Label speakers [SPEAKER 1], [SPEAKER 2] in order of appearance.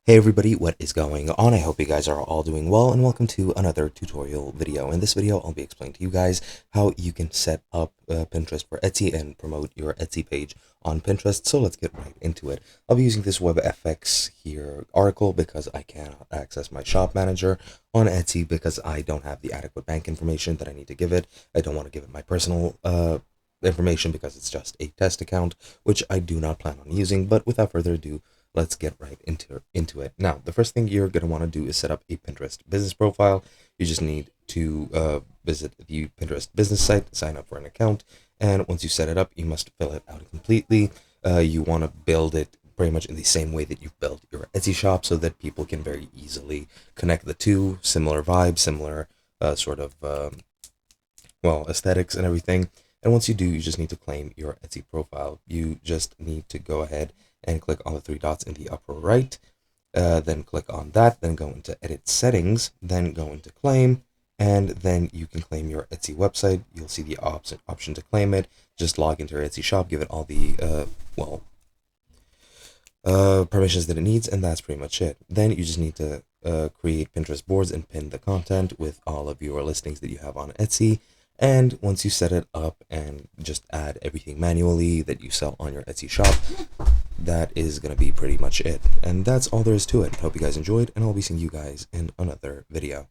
[SPEAKER 1] Hey everybody, what is going on? I hope you guys are all doing well, and welcome to another tutorial video. In this video, I'll be explaining to you guys how you can set up Pinterest for Etsy and promote your Etsy page on Pinterest. So let's get right into it. I'll be using this WebFX here article because I cannot access my shop manager on Etsy because I don't have the adequate bank information that I need to give it. I don't want to give it my personal information because it's just a test account, which I do not plan on using. But without further ado, let's get right into it. Now, the first thing you're going to want to do is set up a Pinterest business profile. You just need to visit the Pinterest business site, sign up for an account, and once you set it up, you must fill it out completely. You want to build it pretty much in the same way that you've built your Etsy shop so that people can very easily connect the two, similar vibes, similar sort of, aesthetics and everything. And once you do, you just need to claim your Etsy profile. You just need to go ahead and click on the three dots in the upper right. Then click on that, then go into edit settings, then go into claim, and then you can claim your Etsy website. You'll see the option to claim it. Just log into your Etsy shop, give it all the permissions that it needs, and that's pretty much it. Then you just need to create Pinterest boards and pin the content with all of your listings that you have on Etsy. And once you set it up and just add everything manually that you sell on your Etsy shop, that is going to be pretty much it. And that's all there is to it. Hope you guys enjoyed, and I'll be seeing you guys in another video.